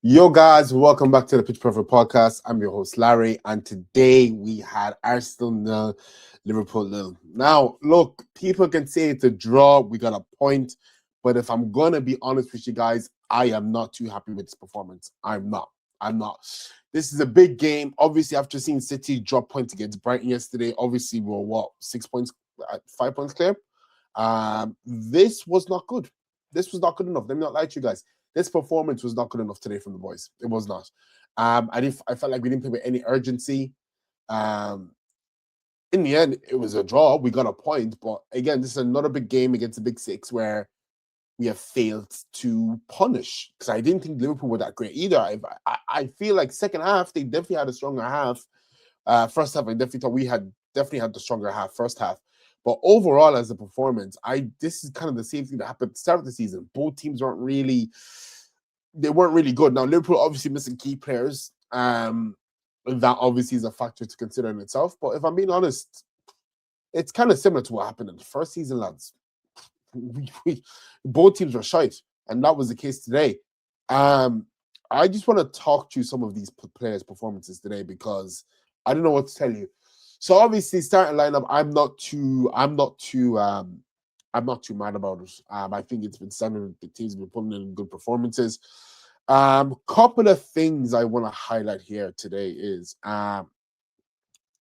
Yo, guys, welcome back to the Pitch Perfect podcast. I'm your host, Larry, and today we had Arsenal nil, Liverpool nil. Now, look, people can say it's a draw, we got a point, but if I'm going to be honest with you guys, I am not too happy with this performance. I'm not. This is a big game. Obviously, after seeing City drop points against Brighton yesterday, obviously we're 6 points, 5 points clear. This was not good. This was not good enough. Let me not lie to you guys. This performance was not good enough today from the boys. It was not. I felt like we didn't play with any urgency. Um, in the end, it was a draw. We got a point, but again, this is another big game against the Big Six where we have failed to punish. Because I didn't think Liverpool were that great either. I feel like second half they definitely had a stronger half. First half, I definitely thought we had the stronger half. First half. But overall, as a performance, this is kind of the same thing that happened at the start of the season. Both teams weren't really good. Now, Liverpool obviously missing key players. That obviously is a factor to consider in itself. But if I'm being honest, it's kind of similar to what happened in the first season, lads. Both teams were shite, and that was the case today. I just want to talk to some of these players' performances today because I don't know what to tell you. So obviously, starting lineup, I'm not too mad about it. I think it's been standard. The team's been putting in good performances. Couple of things I want to highlight here today is I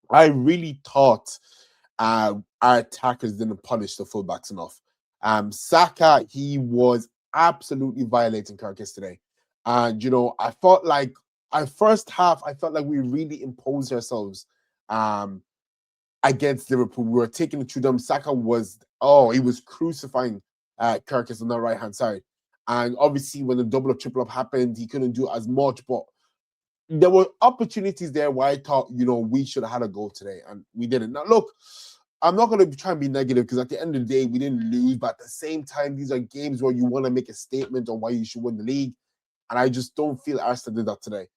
really thought our attackers didn't punish the fullbacks enough. Saka, he was absolutely violating Kirk yesterday. And I felt like our first half, I felt like we really imposed ourselves against Liverpool. We were taking it to them. Saka he was crucifying Kirkis on the right-hand side. And obviously, when the double up, triple up happened, he couldn't do as much. But there were opportunities there where I thought, we should have had a goal today, and we didn't. Now, look, I'm not going to try and be negative because at the end of the day, we didn't lose. But at the same time, these are games where you want to make a statement on why you should win the league. And I just don't feel Arsenal did that today.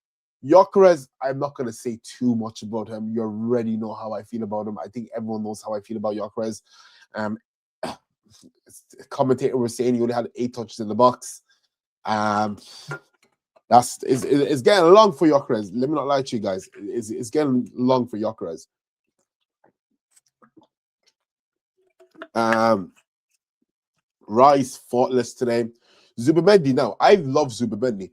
Gyökeres, I'm not going to say too much about him. You already know how I feel about him. I think everyone knows how I feel about Gyökeres. Commentator was saying he only had 8 touches in the box. It's getting long for Gyökeres. Let me not lie to you guys. It's getting long for Gyökeres. Rice faultless today. Zubimendi. Now, I love Zubimendi.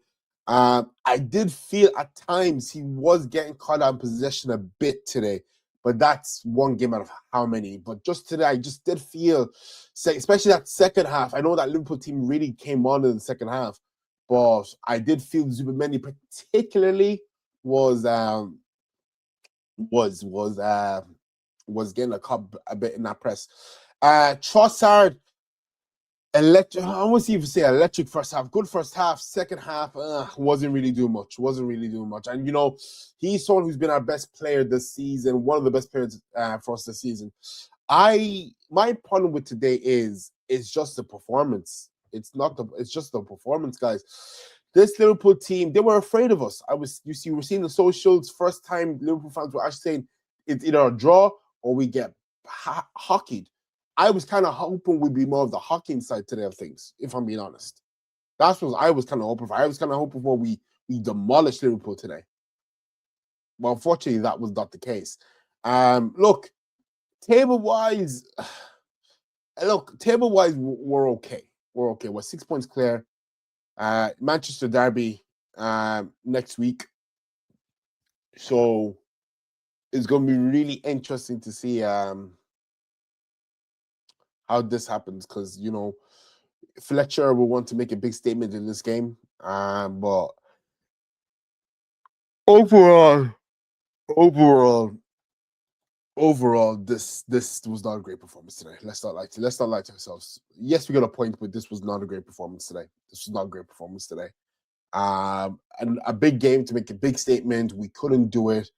I did feel at times he was getting caught out in possession a bit today, but that's one game out of how many. But just today, I just did feel, especially that second half. I know that Liverpool team really came on in the second half, but I did feel Zubimendi particularly was getting a bit in that press. Trossard. Electric. I won't even say electric first half. Good first half. Second half, wasn't really doing much. And he's someone who's been our best player this season. One of the best players for us this season. My problem with today is it's just the performance. It's just the performance, guys. This Liverpool team, they were afraid of us. We're seeing the socials. First time Liverpool fans were actually saying it's either a draw or we get hockeyed. I was kind of hoping we'd be more of the hockey side today of things, if I'm being honest. That's what I was kind of hoping for. I was kind of hoping for we demolished Liverpool today. Well, unfortunately, that was not the case. Look, table-wise, we're okay. We're okay. We're 6 points clear. Manchester Derby next week. So it's going to be really interesting to see how this happens because, Fletcher will want to make a big statement in this game. But overall, this was not a great performance today. Let's not lie to ourselves. Yes, we got a point, but this was not a great performance today. And a big game to make a big statement. We couldn't do it.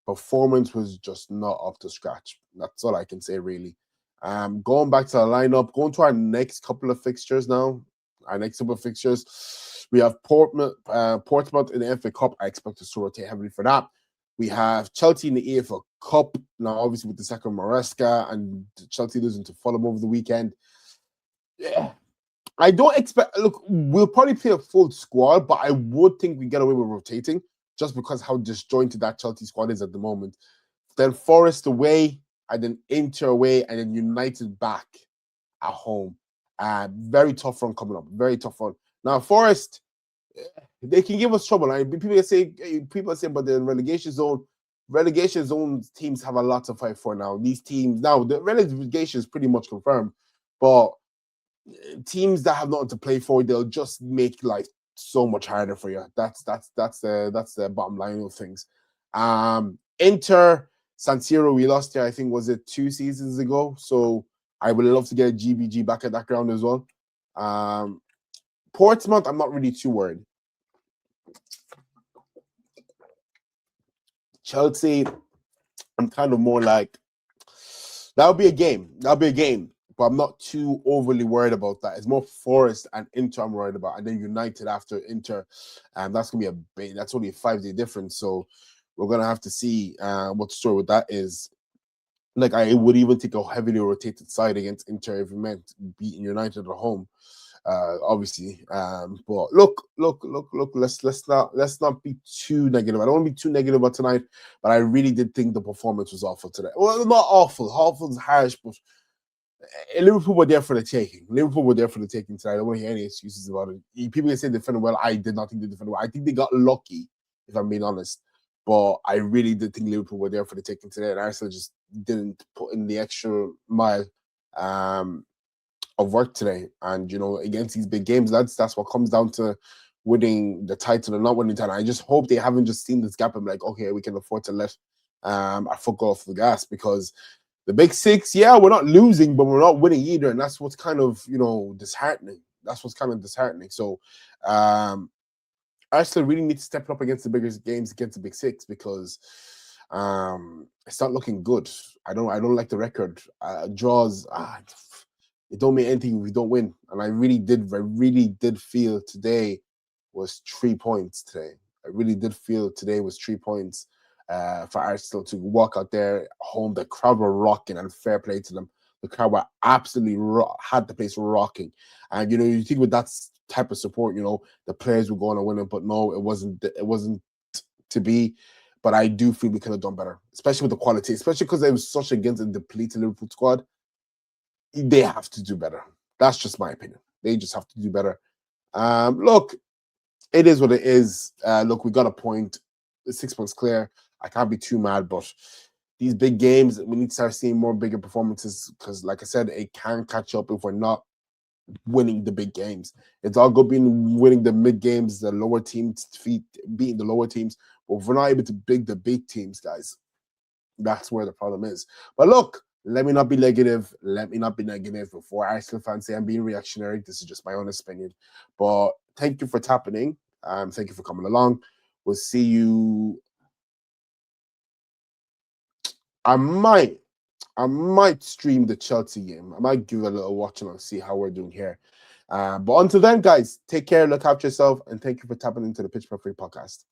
Performance was just not up to scratch. That's all I can say, really. Going back to the lineup, going to our next couple of fixtures now. We have Portsmouth in the FA Cup. I expect us to rotate heavily for that. We have Chelsea in the EFL Cup. Now, obviously, with the second Maresca and Chelsea losing to Fulham over the weekend. Yeah. I don't expect. Look, we'll probably play a full squad, but I would think we get away with rotating just because how disjointed that Chelsea squad is at the moment. Then Forest away, and then Inter away, and then United back at home. Very tough run coming up. Very tough run. Now Forest, they can give us trouble. People say, but the relegation zone. Relegation zone teams have a lot to fight for now. These teams now, the relegation is pretty much confirmed, but teams that have nothing to play for, they'll just make life so much harder for you. That's the bottom line of things. Inter San Siro, we lost there. I think was it 2 seasons ago. So I would love to get a GBG back at that ground as well. Portsmouth, I'm not really too worried. Chelsea, I'm kind of more like that'll be a game. That'll be a game. But I'm not too overly worried about that. It's more Forest and Inter I'm worried about, and then United after Inter, and that's gonna be that's only a 5-day difference. So we're gonna have to see what the story with that is. Like I would even take a heavily rotated side against Inter if it meant beating United at home, obviously. But look. Let's not be too negative. I don't want to be too negative about tonight, but I really did think the performance was awful today. Well, not awful. Awful is harsh, but Liverpool were there for the taking. Liverpool were there for the taking tonight. I don't want to hear any excuses about it. People can say they defended well. I did not think they defended well. I think they got lucky, if I'm being honest. But I really did think Liverpool were there for the taking today, and Arsenal just didn't put in the extra mile of work today. And against these big games, that's what comes down to winning the title and not winning the title. I just hope they haven't just seen this gap and like, okay, we can afford to let our foot go off the gas, because the big six, yeah, we're not losing, but we're not winning either. And that's what's kind of, disheartening. That's what's kind of disheartening. So Arsenal really need to step up against the biggest games, against the big six, because it's not looking good. I don't like the record. Draws, it don't mean anything if we don't win. And I really did feel today was 3 points today. I really did feel today was 3 points. For Arsenal to walk out there home. The crowd were rocking, and fair play to them. The crowd were absolutely had the place rocking. And you think with that type of support, the players were going to win it, but no, it wasn't to be. But I do feel we could have done better, especially with the quality, especially because it was such against a depleted Liverpool squad. They have to do better. That's just my opinion. They just have to do better. Look, it is what it is. Look, we got a point. The 6 points clear. I can't be too mad, but these big games, we need to start seeing more bigger performances, because, like I said, it can catch up if we're not winning the big games. It's all good being winning the mid games, the lower teams, beating the lower teams, but if we're not able to beat the big teams, guys, that's where the problem is. But look, let me not be negative. Let me not be negative before Arsenal fans say I'm being reactionary. This is just my honest opinion. But thank you for tapping in. Thank you for coming along. We'll see you. I might stream the Chelsea game. I might give it a little watch and see how we're doing here. But until then, guys, take care, look after yourself, and thank you for tapping into the Pitch Perfect podcast.